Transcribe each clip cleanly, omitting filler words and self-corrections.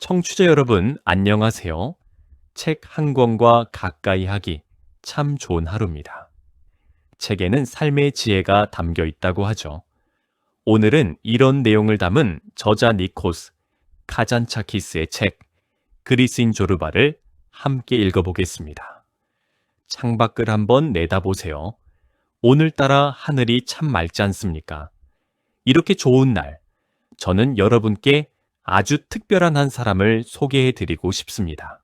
청취자 여러분, 안녕하세요. 책 한 권과 가까이 하기 참 좋은 하루입니다. 책에는 삶의 지혜가 담겨 있다고 하죠. 오늘은 이런 내용을 담은 저자 니코스 카잔차키스의 책 그리스인 조르바를 함께 읽어보겠습니다. 창밖을 한번 내다보세요. 오늘따라 하늘이 참 맑지 않습니까? 이렇게 좋은 날, 저는 여러분께 아주 특별한 한 사람을 소개해 드리고 싶습니다.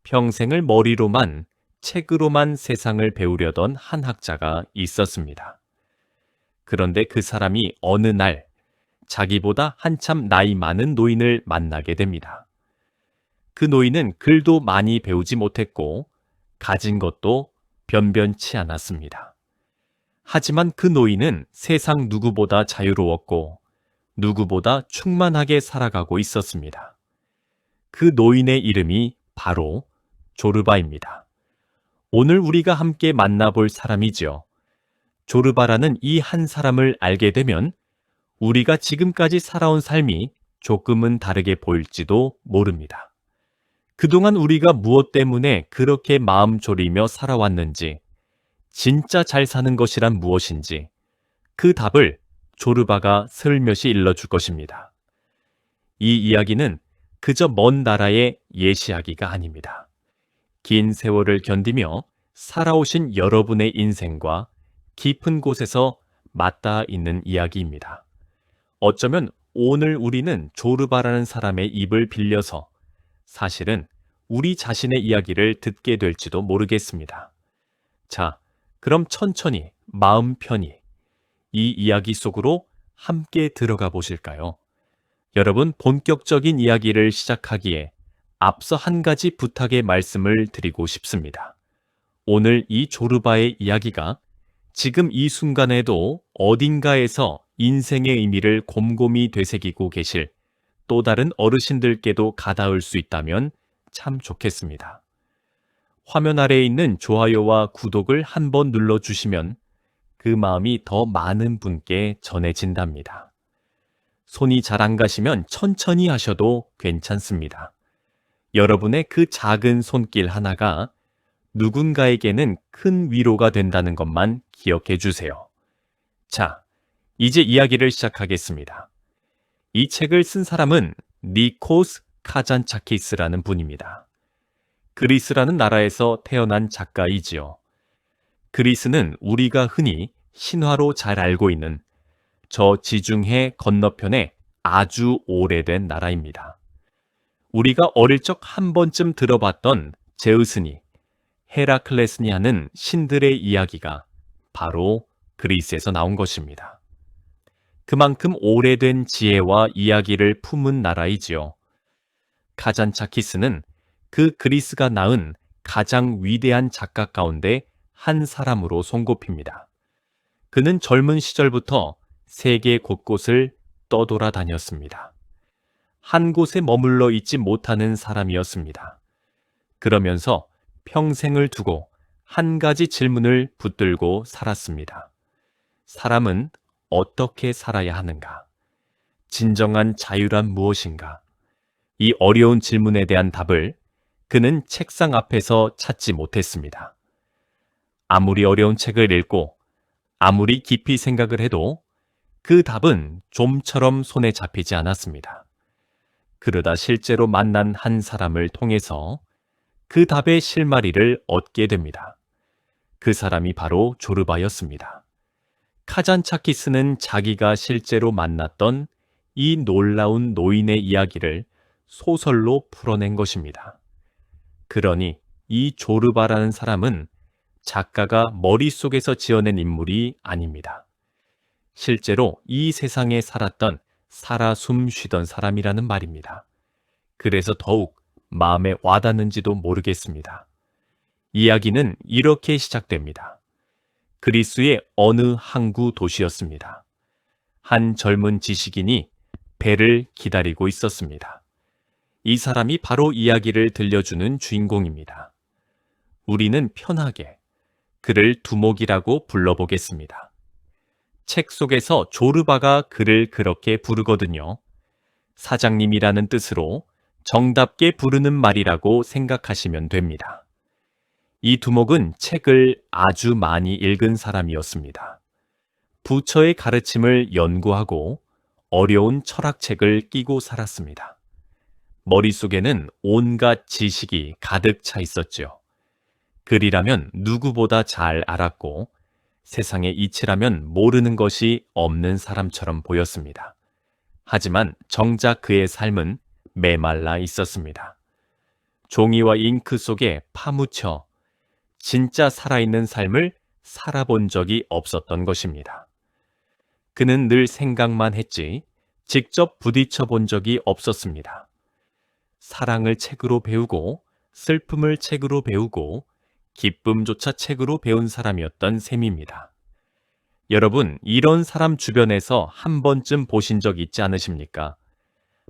평생을 머리로만, 책으로만 세상을 배우려던 한 학자가 있었습니다. 그런데 그 사람이 어느 날 자기보다 한참 나이 많은 노인을 만나게 됩니다. 그 노인은 글도 많이 배우지 못했고 가진 것도 변변치 않았습니다. 하지만 그 노인은 세상 누구보다 자유로웠고 누구보다 충만하게 살아가고 있었습니다. 그 노인의 이름이 바로 조르바입니다. 오늘 우리가 함께 만나볼 사람이지요. 조르바라는 이 한 사람을 알게 되면 우리가 지금까지 살아온 삶이 조금은 다르게 보일지도 모릅니다. 그동안 우리가 무엇 때문에 그렇게 마음 졸이며 살아왔는지, 진짜 잘 사는 것이란 무엇인지, 그 답을 조르바가 슬며시 일러줄 것입니다. 이 이야기는 그저 먼 나라의 예시하기가 아닙니다. 긴 세월을 견디며 살아오신 여러분의 인생과 깊은 곳에서 맞닿아 있는 이야기입니다. 어쩌면 오늘 우리는 조르바라는 사람의 입을 빌려서 사실은 우리 자신의 이야기를 듣게 될지도 모르겠습니다. 자, 그럼 천천히 마음 편히 이 이야기 속으로 함께 들어가 보실까요? 여러분, 본격적인 이야기를 시작하기에 앞서 한 가지 부탁의 말씀을 드리고 싶습니다. 오늘 이 조르바의 이야기가 지금 이 순간에도 어딘가에서 인생의 의미를 곰곰이 되새기고 계실 또 다른 어르신들께도 가닿을 수 있다면 참 좋겠습니다. 화면 아래에 있는 좋아요와 구독을 한번 눌러주시면 그 마음이 더 많은 분께 전해진답니다. 손이 잘 안 가시면 천천히 하셔도 괜찮습니다. 여러분의 그 작은 손길 하나가 누군가에게는 큰 위로가 된다는 것만 기억해 주세요. 자, 이제 이야기를 시작하겠습니다. 이 책을 쓴 사람은 니코스 카잔차키스라는 분입니다. 그리스라는 나라에서 태어난 작가이지요. 그리스는 우리가 흔히 신화로 잘 알고 있는 저 지중해 건너편에 아주 오래된 나라입니다. 우리가 어릴 적 한 번쯤 들어봤던 제우스니, 헤라클레스니 하는 신들의 이야기가 바로 그리스에서 나온 것입니다. 그만큼 오래된 지혜와 이야기를 품은 나라이지요. 카잔차키스는 그 그리스가 낳은 가장 위대한 작가 가운데 한 사람으로 손꼽힙니다. 그는 젊은 시절부터 세계 곳곳을 떠돌아다녔습니다. 한 곳에 머물러 있지 못하는 사람이었습니다. 그러면서 평생을 두고 한 가지 질문을 붙들고 살았습니다. 사람은 어떻게 살아야 하는가? 진정한 자유란 무엇인가? 이 어려운 질문에 대한 답을 그는 책상 앞에서 찾지 못했습니다. 아무리 어려운 책을 읽고 아무리 깊이 생각을 해도 그 답은 좀처럼 손에 잡히지 않았습니다. 그러다 실제로 만난 한 사람을 통해서 그 답의 실마리를 얻게 됩니다. 그 사람이 바로 조르바였습니다. 카잔차키스는 자기가 실제로 만났던 이 놀라운 노인의 이야기를 소설로 풀어낸 것입니다. 그러니 이 조르바라는 사람은 작가가 머릿속에서 지어낸 인물이 아닙니다. 실제로 이 세상에 살았던 살아 숨쉬던 사람이라는 말입니다. 그래서 더욱 마음에 와닿는지도 모르겠습니다. 이야기는 이렇게 시작됩니다. 그리스의 어느 항구 도시였습니다. 한 젊은 지식인이 배를 기다리고 있었습니다. 이 사람이 바로 이야기를 들려주는 주인공입니다. 우리는 편하게 그를 두목이라고 불러보겠습니다. 책 속에서 조르바가 그를 그렇게 부르거든요. 사장님이라는 뜻으로 정답게 부르는 말이라고 생각하시면 됩니다. 이 두목은 책을 아주 많이 읽은 사람이었습니다. 부처의 가르침을 연구하고 어려운 철학책을 끼고 살았습니다. 머릿속에는 온갖 지식이 가득 차 있었죠. 글이라면 누구보다 잘 알았고 세상의 이치라면 모르는 것이 없는 사람처럼 보였습니다. 하지만 정작 그의 삶은 메말라 있었습니다. 종이와 잉크 속에 파묻혀 진짜 살아있는 삶을 살아본 적이 없었던 것입니다. 그는 늘 생각만 했지 직접 부딪혀 본 적이 없었습니다. 사랑을 책으로 배우고 슬픔을 책으로 배우고 기쁨조차 책으로 배운 사람이었던 셈입니다. 여러분, 이런 사람 주변에서 한 번쯤 보신 적 있지 않으십니까?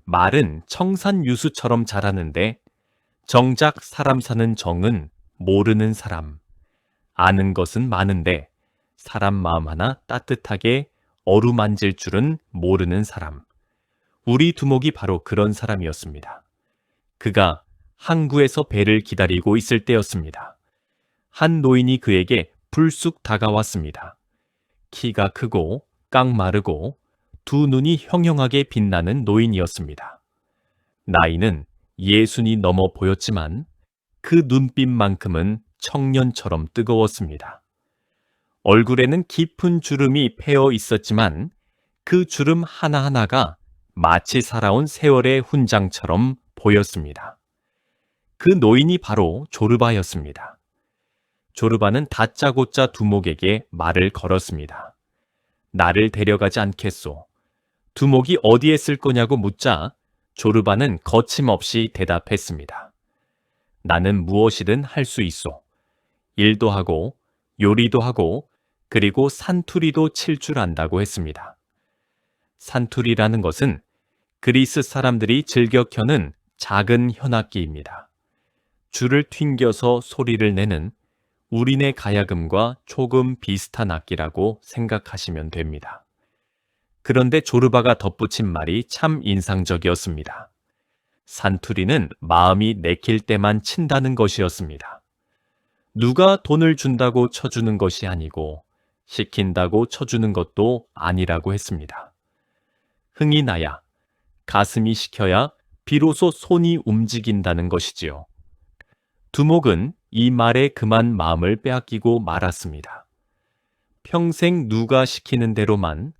말은 청산유수처럼 자라는데 정작 사람 사는 정은 모르는 사람. 아는 것은 많은데 사람 마음 하나 따뜻하게 어루만질 줄은 모르는 사람. 우리 두목이 바로 그런 사람이었습니다. 그가 항구에서 배를 기다리고 있을 때였습니다. 한 노인이 그에게 불쑥 다가왔습니다. 키가 크고 깡마르고 두 눈이 형형하게 빛나는 노인이었습니다. 나이는 60이 넘어 보였지만 그 눈빛만큼은 청년처럼 뜨거웠습니다. 얼굴에는 깊은 주름이 패어 있었지만 그 주름 하나하나가 마치 살아온 세월의 훈장처럼 보였습니다. 그 노인이 바로 조르바였습니다. 조르바는 다짜고짜 두목에게 말을 걸었습니다. 나를 데려가지 않겠소. 두목이 어디에 쓸 거냐고 묻자 조르바는 거침없이 대답했습니다. 나는 무엇이든 할 수 있소. 일도 하고 요리도 하고 그리고 산투리도 칠 줄 안다고 했습니다. 산투리라는 것은 그리스 사람들이 즐겨 켜는 작은 현악기입니다. 줄을 튕겨서 소리를 내는 우리네 가야금과 조금 비슷한 악기라고 생각하시면 됩니다. 그런데 조르바가 덧붙인 말이 참 인상적이었습니다. 산투리는 마음이 내킬 때만 친다는 것이었습니다. 누가 돈을 준다고 쳐주는 것이 아니고 시킨다고 쳐주는 것도 아니라고 했습니다. 흥이 나야, 가슴이 시켜야 비로소 손이 움직인다는 것이지요. 두목은 이 말에 그만 마음을 빼앗기고 말았습니다. 평생 누가 시키는 대로만,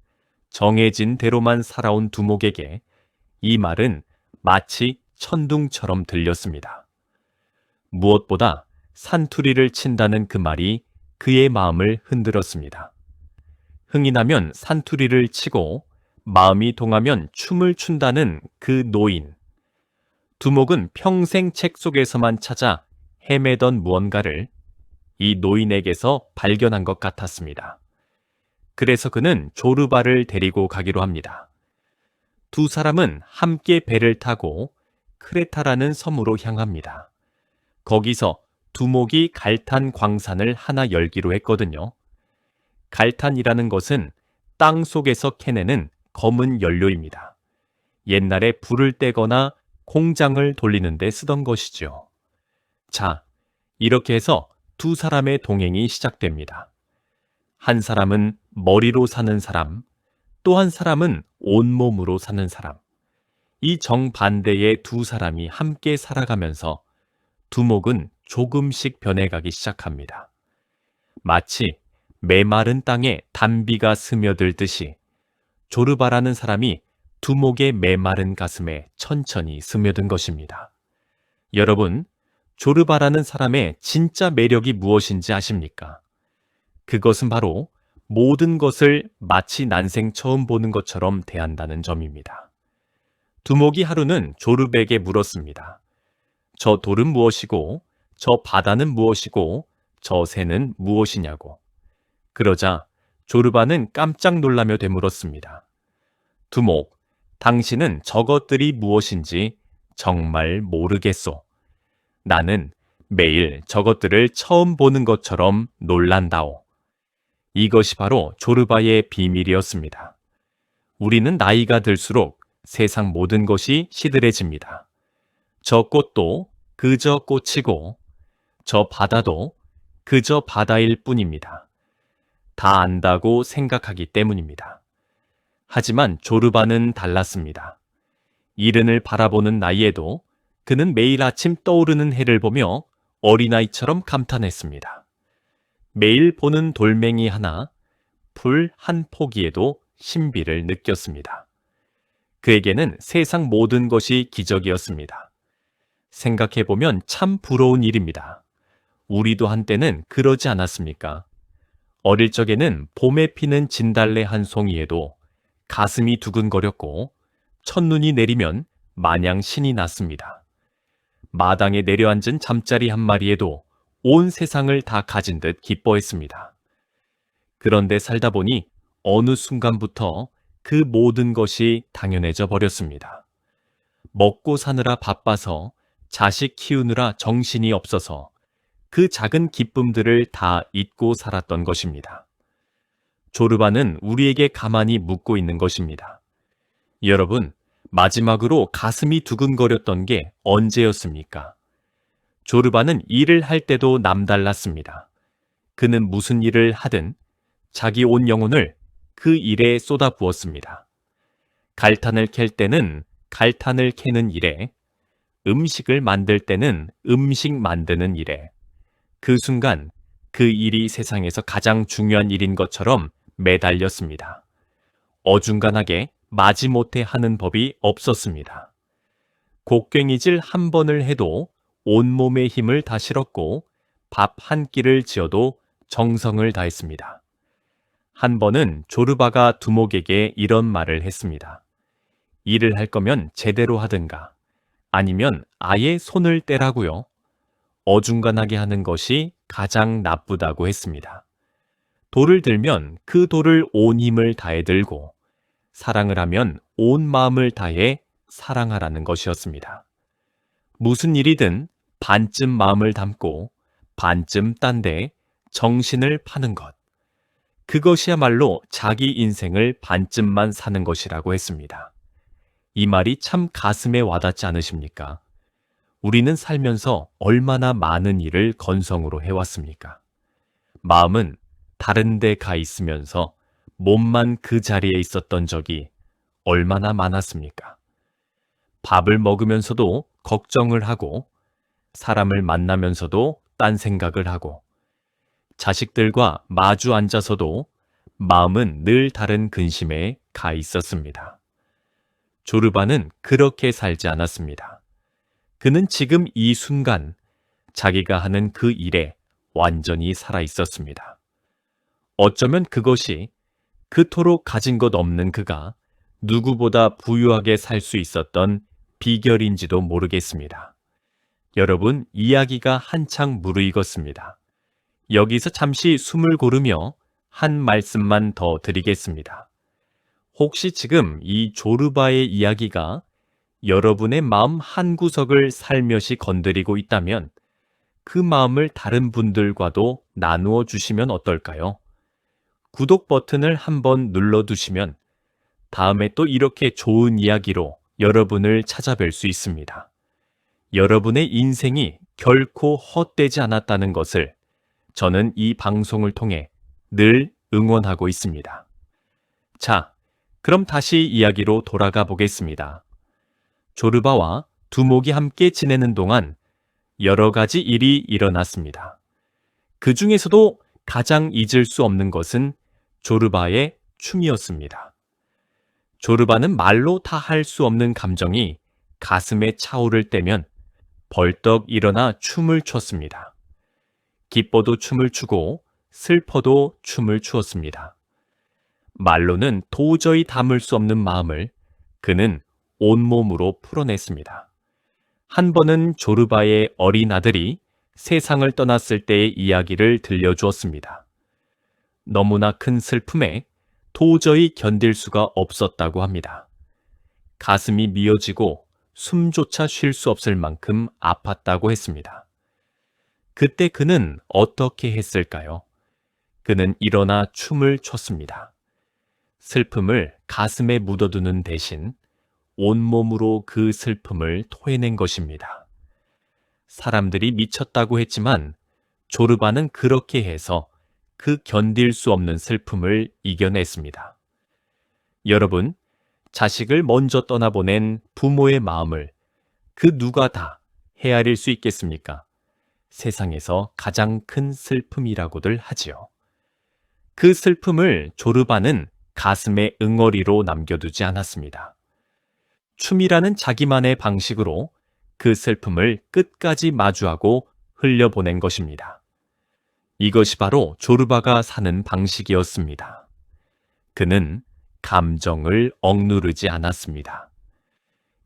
정해진 대로만 살아온 두목에게 이 말은 마치 천둥처럼 들렸습니다. 무엇보다 산투리를 친다는 그 말이 그의 마음을 흔들었습니다. 흥이 나면 산투리를 치고 마음이 동하면 춤을 춘다는 그 노인. 두목은 평생 책 속에서만 찾아 헤매던 무언가를 이 노인에게서 발견한 것 같았습니다. 그래서 그는 조르바를 데리고 가기로 합니다. 두 사람은 함께 배를 타고 크레타라는 섬으로 향합니다. 거기서 두목이 갈탄 광산을 하나 열기로 했거든요. 갈탄이라는 것은 땅 속에서 캐내는 검은 연료입니다. 옛날에 불을 떼거나 공장을 돌리는 데 쓰던 것이죠. 자, 이렇게 해서 두 사람의 동행이 시작됩니다. 한 사람은 머리로 사는 사람, 또 한 사람은 온몸으로 사는 사람. 이 정반대의 두 사람이 함께 살아가면서 두목은 조금씩 변해가기 시작합니다. 마치 메마른 땅에 단비가 스며들듯이 조르바라는 사람이 두목의 메마른 가슴에 천천히 스며든 것입니다. 여러분, 조르바라는 사람의 진짜 매력이 무엇인지 아십니까? 그것은 바로 모든 것을 마치 난생 처음 보는 것처럼 대한다는 점입니다. 두목이 하루는 조르백에 물었습니다. 저 돌은 무엇이고, 저 바다는 무엇이고, 저 새는 무엇이냐고. 그러자 조르바는 깜짝 놀라며 되물었습니다. 두목, 당신은 저것들이 무엇인지 정말 모르겠소. 나는 매일 저것들을 처음 보는 것처럼 놀란다오. 이것이 바로 조르바의 비밀이었습니다. 우리는 나이가 들수록 세상 모든 것이 시들해집니다. 저 꽃도 그저 꽃이고 저 바다도 그저 바다일 뿐입니다. 다 안다고 생각하기 때문입니다. 하지만 조르바는 달랐습니다. 이른을 바라보는 나이에도 그는 매일 아침 떠오르는 해를 보며 어린아이처럼 감탄했습니다. 매일 보는 돌멩이 하나, 풀 한 포기에도 신비를 느꼈습니다. 그에게는 세상 모든 것이 기적이었습니다. 생각해보면 참 부러운 일입니다. 우리도 한때는 그러지 않았습니까? 어릴 적에는 봄에 피는 진달래 한 송이에도 가슴이 두근거렸고 첫눈이 내리면 마냥 신이 났습니다. 마당에 내려앉은 잠자리 한 마리에도 온 세상을 다 가진 듯 기뻐했습니다. 그런데 살다 보니 어느 순간부터 그 모든 것이 당연해져 버렸습니다. 먹고 사느라 바빠서 자식 키우느라 정신이 없어서 그 작은 기쁨들을 다 잊고 살았던 것입니다. 조르바는 우리에게 가만히 묻고 있는 것입니다. 여러분, 마지막으로 가슴이 두근거렸던 게 언제였습니까? 조르바는 일을 할 때도 남달랐습니다. 그는 무슨 일을 하든 자기 온 영혼을 그 일에 쏟아부었습니다. 갈탄을 캘 때는 갈탄을 캐는 일에, 음식을 만들 때는 음식 만드는 일에, 그 순간 그 일이 세상에서 가장 중요한 일인 것처럼 매달렸습니다. 어중간하게 마지못해 하는 법이 없었습니다. 곡괭이질 한 번을 해도 온몸의 힘을 다 실었고 밥 한 끼를 지어도 정성을 다했습니다. 한 번은 조르바가 두목에게 이런 말을 했습니다. 일을 할 거면 제대로 하든가 아니면 아예 손을 떼라고요. 어중간하게 하는 것이 가장 나쁘다고 했습니다. 돌을 들면 그 돌을 온 힘을 다해 들고 사랑을 하면 온 마음을 다해 사랑하라는 것이었습니다. 무슨 일이든 반쯤 마음을 담고 반쯤 딴 데 정신을 파는 것. 그것이야말로 자기 인생을 반쯤만 사는 것이라고 했습니다. 이 말이 참 가슴에 와닿지 않으십니까? 우리는 살면서 얼마나 많은 일을 건성으로 해왔습니까? 마음은 다른 데 가 있으면서 몸만 그 자리에 있었던 적이 얼마나 많았습니까? 밥을 먹으면서도 걱정을 하고, 사람을 만나면서도 딴 생각을 하고, 자식들과 마주 앉아서도 마음은 늘 다른 근심에 가 있었습니다. 조르바는 그렇게 살지 않았습니다. 그는 지금 이 순간 자기가 하는 그 일에 완전히 살아 있었습니다. 어쩌면 그것이 그토록 가진 것 없는 그가 누구보다 부유하게 살 수 있었던 비결인지도 모르겠습니다. 여러분, 이야기가 한창 무르익었습니다. 여기서 잠시 숨을 고르며 한 말씀만 더 드리겠습니다. 혹시 지금 이 조르바의 이야기가 여러분의 마음 한구석을 살며시 건드리고 있다면 그 마음을 다른 분들과도 나누어 주시면 어떨까요? 구독 버튼을 한번 눌러두시면 다음에 또 이렇게 좋은 이야기로 여러분을 찾아뵐 수 있습니다. 여러분의 인생이 결코 헛되지 않았다는 것을 저는 이 방송을 통해 늘 응원하고 있습니다. 자, 그럼 다시 이야기로 돌아가 보겠습니다. 조르바와 두목이 함께 지내는 동안 여러 가지 일이 일어났습니다. 그 중에서도 가장 잊을 수 없는 것은 조르바의 춤이었습니다. 조르바는 말로 다 할 수 없는 감정이 가슴에 차오를 때면 벌떡 일어나 춤을 췄습니다. 기뻐도 춤을 추고 슬퍼도 춤을 추었습니다. 말로는 도저히 담을 수 없는 마음을 그는 온몸으로 풀어냈습니다. 한 번은 조르바의 어린 아들이 세상을 떠났을 때의 이야기를 들려주었습니다. 너무나 큰 슬픔에 도저히 견딜 수가 없었다고 합니다. 가슴이 미어지고 숨조차 쉴 수 없을 만큼 아팠다고 했습니다. 그때 그는 어떻게 했을까요? 그는 일어나 춤을 췄습니다. 슬픔을 가슴에 묻어두는 대신 온몸으로 그 슬픔을 토해낸 것입니다. 사람들이 미쳤다고 했지만 조르바는 그렇게 해서 그 견딜 수 없는 슬픔을 이겨냈습니다. 여러분, 자식을 먼저 떠나보낸 부모의 마음을 그 누가 다 헤아릴 수 있겠습니까? 세상에서 가장 큰 슬픔이라고들 하지요. 그 슬픔을 조르바는 가슴의 응어리로 남겨두지 않았습니다. 춤이라는 자기만의 방식으로 그 슬픔을 끝까지 마주하고 흘려보낸 것입니다. 이것이 바로 조르바가 사는 방식이었습니다. 그는 감정을 억누르지 않았습니다.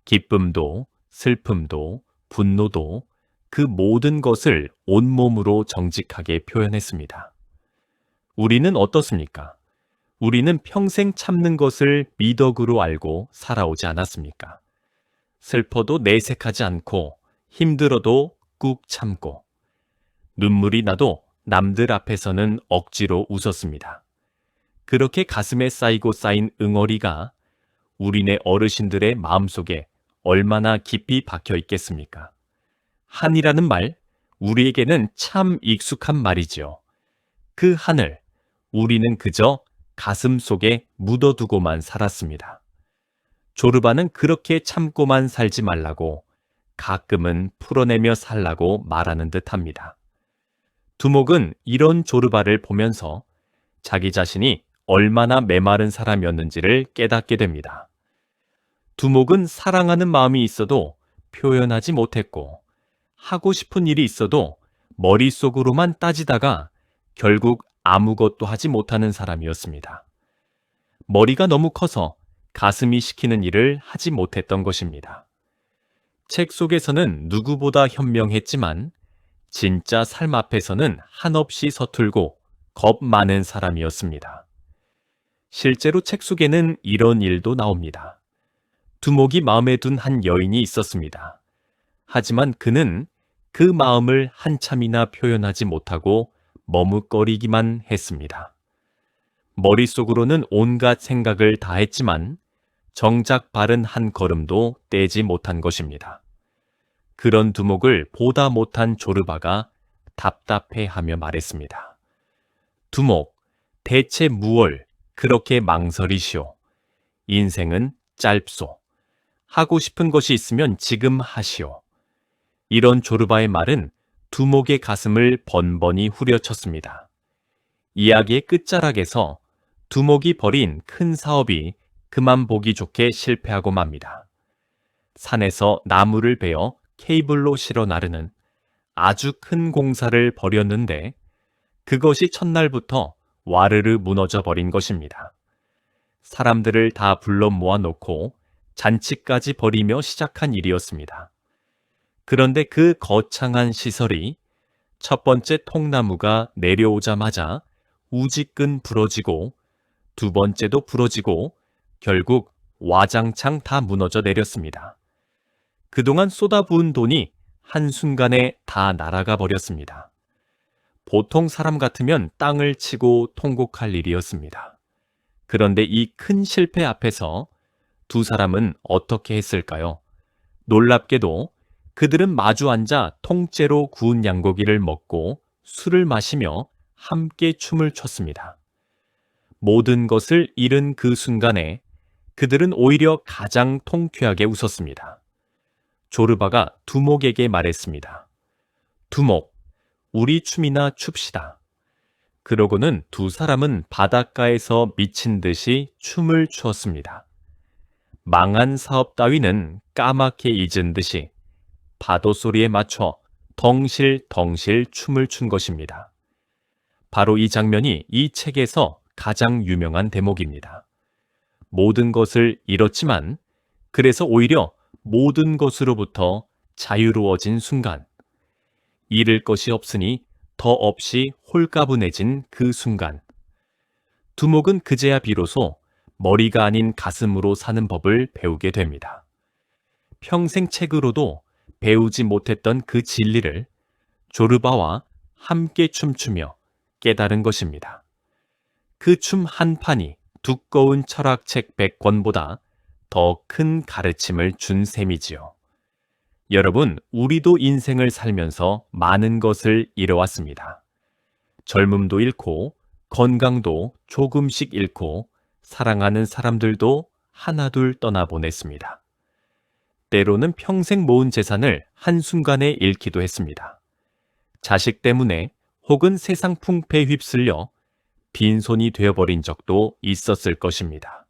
기쁨도 슬픔도 분노도 그 모든 것을 온몸으로 정직하게 표현했습니다. 우리는 어떻습니까? 우리는 평생 참는 것을 미덕으로 알고 살아오지 않았습니까? 슬퍼도 내색하지 않고 힘들어도 꾹 참고 눈물이 나도 남들 앞에서는 억지로 웃었습니다. 그렇게 가슴에 쌓이고 쌓인 응어리가 우리네 어르신들의 마음속에 얼마나 깊이 박혀 있겠습니까? 한이라는 말, 우리에게는 참 익숙한 말이지요. 그 한을 우리는 그저 가슴 속에 묻어두고만 살았습니다. 조르바는 그렇게 참고만 살지 말라고 가끔은 풀어내며 살라고 말하는 듯합니다. 두목은 이런 조르바를 보면서 자기 자신이 얼마나 메마른 사람이었는지를 깨닫게 됩니다. 두목은 사랑하는 마음이 있어도 표현하지 못했고 하고 싶은 일이 있어도 머릿속으로만 따지다가 결국 아무것도 하지 못하는 사람이었습니다. 머리가 너무 커서 가슴이 시키는 일을 하지 못했던 것입니다. 책 속에서는 누구보다 현명했지만 진짜 삶 앞에서는 한없이 서툴고 겁 많은 사람이었습니다. 실제로 책 속에는 이런 일도 나옵니다. 두목이 마음에 둔 한 여인이 있었습니다. 하지만 그는 그 마음을 한참이나 표현하지 못하고 머뭇거리기만 했습니다. 머릿속으로는 온갖 생각을 다 했지만 정작 바른 한 걸음도 떼지 못한 것입니다. 그런 두목을 보다 못한 조르바가 답답해하며 말했습니다. 두목, 대체 무얼 그렇게 망설이시오? 인생은 짧소. 하고 싶은 것이 있으면 지금 하시오. 이런 조르바의 말은 두목의 가슴을 번번이 후려쳤습니다. 이야기의 끝자락에서 두목이 벌인 큰 사업이 그만 보기 좋게 실패하고 맙니다. 산에서 나무를 베어 케이블로 실어 나르는 아주 큰 공사를 벌였는데 그것이 첫날부터 와르르 무너져 버린 것입니다. 사람들을 다 불러 모아놓고 잔치까지 벌이며 시작한 일이었습니다. 그런데 그 거창한 시설이 첫 번째 통나무가 내려오자마자 우지끈 부러지고 두 번째도 부러지고 결국 와장창 다 무너져 내렸습니다. 그동안 쏟아부은 돈이 한순간에 다 날아가 버렸습니다. 보통 사람 같으면 땅을 치고 통곡할 일이었습니다. 그런데 이 큰 실패 앞에서 두 사람은 어떻게 했을까요? 놀랍게도 그들은 마주 앉아 통째로 구운 양고기를 먹고 술을 마시며 함께 춤을 췄습니다. 모든 것을 잃은 그 순간에 그들은 오히려 가장 통쾌하게 웃었습니다. 조르바가 두목에게 말했습니다. 두목, 우리 춤이나 춥시다. 그러고는 두 사람은 바닷가에서 미친 듯이 춤을 추었습니다. 망한 사업 따위는 까맣게 잊은 듯이 파도 소리에 맞춰 덩실덩실 춤을 춘 것입니다. 바로 이 장면이 이 책에서 가장 유명한 대목입니다. 모든 것을 잃었지만 그래서 오히려 모든 것으로부터 자유로워진 순간, 잃을 것이 없으니 더 없이 홀가분해진 그 순간, 두목은 그제야 비로소 머리가 아닌 가슴으로 사는 법을 배우게 됩니다. 평생 책으로도 배우지 못했던 그 진리를 조르바와 함께 춤추며 깨달은 것입니다. 그 춤 한 판이 두꺼운 철학책 100권보다 더 큰 가르침을 준 셈이지요. 여러분, 우리도 인생을 살면서 많은 것을 잃어왔습니다. 젊음도 잃고, 건강도 조금씩 잃고, 사랑하는 사람들도 하나둘 떠나보냈습니다. 때로는 평생 모은 재산을 한순간에 잃기도 했습니다. 자식 때문에 혹은 세상 풍파에 휩쓸려 빈손이 되어버린 적도 있었을 것입니다.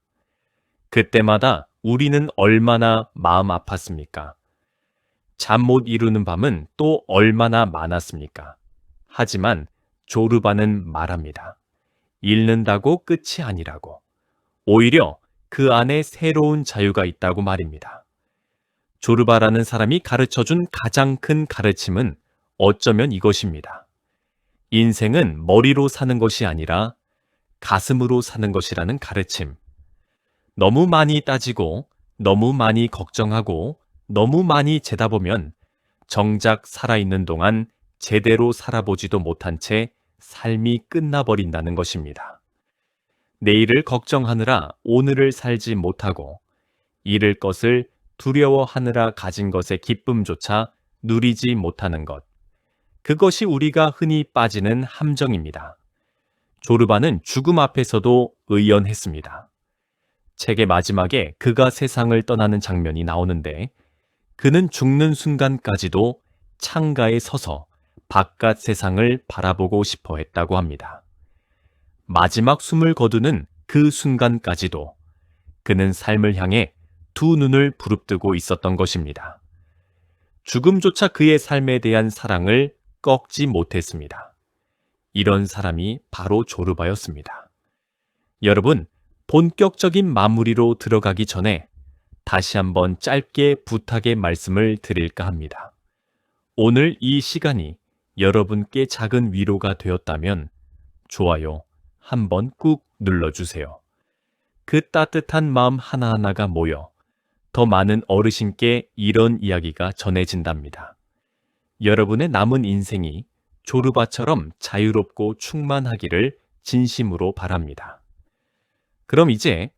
그때마다 우리는 얼마나 마음 아팠습니까? 잠 못 이루는 밤은 또 얼마나 많았습니까? 하지만 조르바는 말합니다. 잃는다고 끝이 아니라고. 오히려 그 안에 새로운 자유가 있다고 말입니다. 조르바라는 사람이 가르쳐준 가장 큰 가르침은 어쩌면 이것입니다. 인생은 머리로 사는 것이 아니라 가슴으로 사는 것이라는 가르침. 너무 많이 따지고, 너무 많이 걱정하고, 너무 많이 재다 보면 정작 살아있는 동안 제대로 살아보지도 못한 채 삶이 끝나버린다는 것입니다. 내일을 걱정하느라 오늘을 살지 못하고, 잃을 것을 두려워하느라 가진 것의 기쁨조차 누리지 못하는 것. 그것이 우리가 흔히 빠지는 함정입니다. 조르바는 죽음 앞에서도 의연했습니다. 책의 마지막에 그가 세상을 떠나는 장면이 나오는데 그는 죽는 순간까지도 창가에 서서 바깥 세상을 바라보고 싶어 했다고 합니다. 마지막 숨을 거두는 그 순간까지도 그는 삶을 향해 두 눈을 부릅뜨고 있었던 것입니다. 죽음조차 그의 삶에 대한 사랑을 꺾지 못했습니다. 이런 사람이 바로 조르바였습니다. 여러분, 본격적인 마무리로 들어가기 전에 다시 한번 짧게 부탁의 말씀을 드릴까 합니다. 오늘 이 시간이 여러분께 작은 위로가 되었다면 좋아요 한번 꾹 눌러주세요. 그 따뜻한 마음 하나하나가 모여 더 많은 어르신께 이런 이야기가 전해진답니다. 여러분의 남은 인생이 조르바처럼 자유롭고 충만하기를 진심으로 바랍니다. 그럼 이제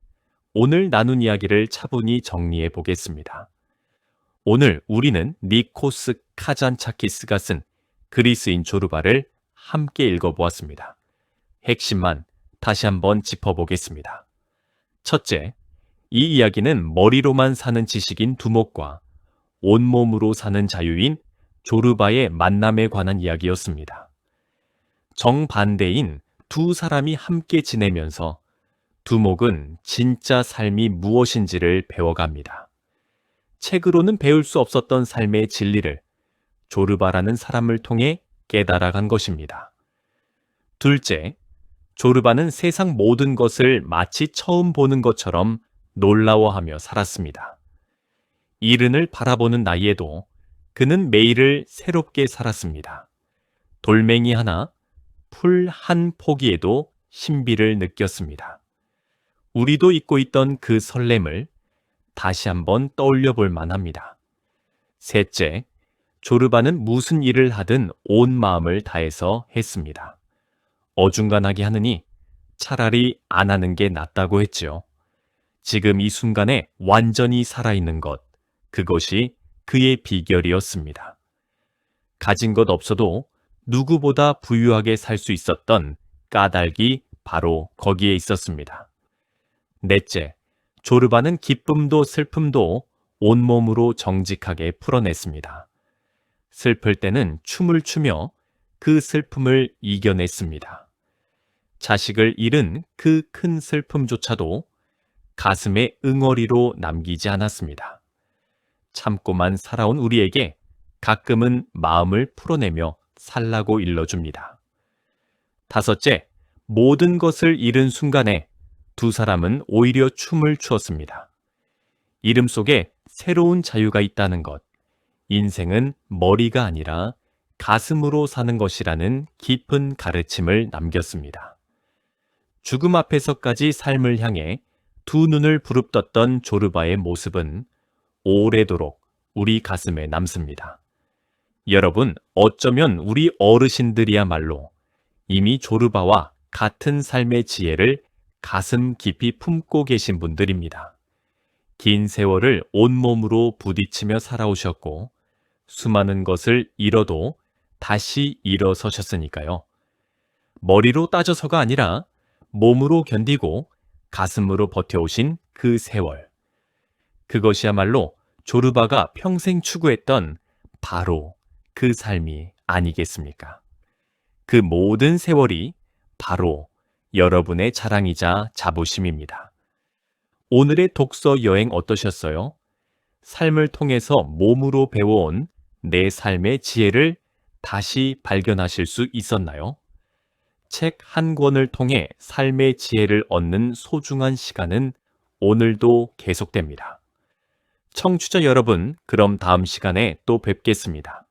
오늘 나눈 이야기를 차분히 정리해 보겠습니다. 오늘 우리는 니코스 카잔차키스가 쓴 그리스인 조르바를 함께 읽어보았습니다. 핵심만 다시 한번 짚어보겠습니다. 첫째, 이 이야기는 머리로만 사는 지식인 두목과 온몸으로 사는 자유인 조르바의 만남에 관한 이야기였습니다. 정반대인 두 사람이 함께 지내면서 두목은 진짜 삶이 무엇인지를 배워갑니다. 책으로는 배울 수 없었던 삶의 진리를 조르바라는 사람을 통해 깨달아간 것입니다. 둘째, 조르바는 세상 모든 것을 마치 처음 보는 것처럼 놀라워하며 살았습니다. 이른을 바라보는 나이에도 그는 매일을 새롭게 살았습니다. 돌멩이 하나, 풀 한 포기에도 신비를 느꼈습니다. 우리도 잊고 있던 그 설렘을 다시 한번 떠올려 볼 만합니다. 셋째, 조르바는 무슨 일을 하든 온 마음을 다해서 했습니다. 어중간하게 하느니 차라리 안 하는 게 낫다고 했지요. 지금 이 순간에 완전히 살아있는 것, 그것이 그의 비결이었습니다. 가진 것 없어도 누구보다 부유하게 살 수 있었던 까닭이 바로 거기에 있었습니다. 넷째, 조르바는 기쁨도 슬픔도 온몸으로 정직하게 풀어냈습니다. 슬플 때는 춤을 추며 그 슬픔을 이겨냈습니다. 자식을 잃은 그 큰 슬픔조차도 가슴에 응어리로 남기지 않았습니다. 참고만 살아온 우리에게 가끔은 마음을 풀어내며 살라고 일러줍니다. 다섯째, 모든 것을 잃은 순간에 두 사람은 오히려 춤을 추었습니다. 이름 속에 새로운 자유가 있다는 것, 인생은 머리가 아니라 가슴으로 사는 것이라는 깊은 가르침을 남겼습니다. 죽음 앞에서까지 삶을 향해 두 눈을 부릅떴던 조르바의 모습은 오래도록 우리 가슴에 남습니다. 여러분, 어쩌면 우리 어르신들이야말로 이미 조르바와 같은 삶의 지혜를 가슴 깊이 품고 계신 분들입니다. 긴 세월을 온몸으로 부딪히며 살아오셨고, 수많은 것을 잃어도 다시 일어서셨으니까요. 머리로 따져서가 아니라 몸으로 견디고 가슴으로 버텨오신 그 세월. 그것이야말로 조르바가 평생 추구했던 바로 그 삶이 아니겠습니까? 그 모든 세월이 바로 여러분의 자랑이자 자부심입니다. 오늘의 독서 여행 어떠셨어요? 삶을 통해서 몸으로 배워온 내 삶의 지혜를 다시 발견하실 수 있었나요? 책 한 권을 통해 삶의 지혜를 얻는 소중한 시간은 오늘도 계속됩니다. 청취자 여러분, 그럼 다음 시간에 또 뵙겠습니다.